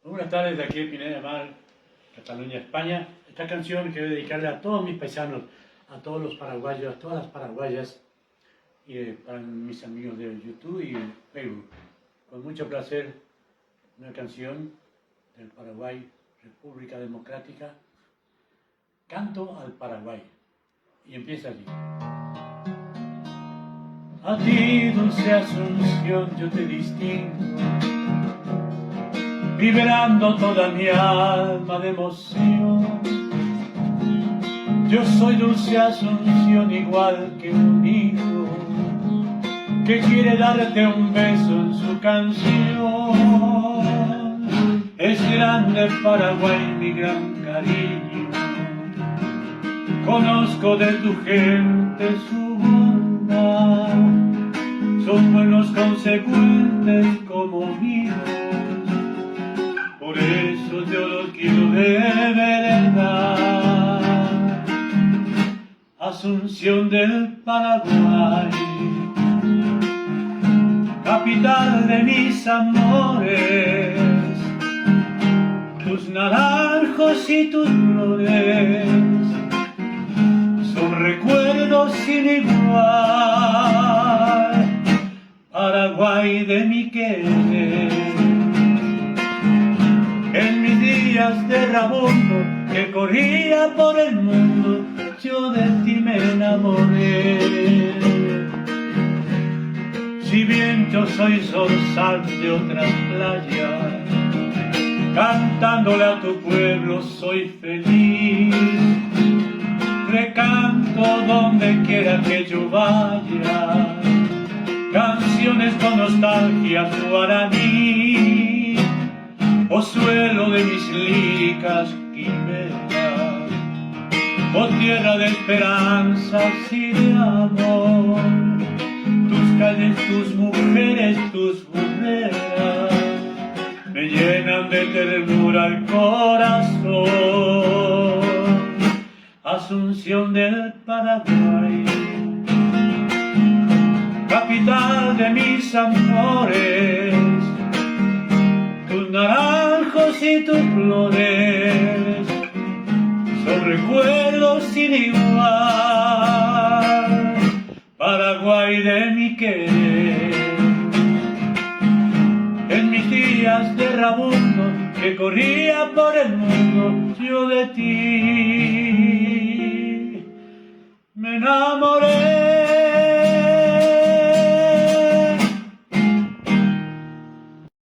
Buenas tardes, de aquí de Pineda de Mar, Cataluña, España. Esta canción quiero dedicarle a todos mis paisanos, a todos los paraguayos, a todas las paraguayas y para mis amigos de YouTube y Facebook. Con mucho placer, una canción del Paraguay, República Democrática, Canto al Paraguay. Y empieza allí. A ti, dulce Asunción, yo te distingo, vibrando toda mi alma de emoción. Yo soy dulce Asunción, igual que un hijo que quiere darte un beso en su canción. Es grande Paraguay, mi gran cariño, conozco de tu gente su bondad. Son buenos, consecuentes como míos, por eso yo lo quiero de verdad. Asunción del Paraguay, capital de mis amores, tus naranjos y tus flores son recuerdos sin igual. Paraguay de mi querer, en mis días de rabundo que corría por el mundo, yo de ti me enamoré. Si bien yo soy zorzal de otras playas, cantándole a tu pueblo soy feliz. Recanto donde quiera que yo vaya, canciones con nostalgia guaraní, o suelo de mis líricas quimeras, o tierra de esperanzas y de amor. Tus calles, tus mujeres, tus buleras me llenan de ternura el corazón. Asunción del Paraguay, capital de mis amores, tus naranjos y tus flores son recuerdos sin igual. Paraguay de mi querer, en mis días de rabundo que corría por el mundo, yo de ti me enamoré.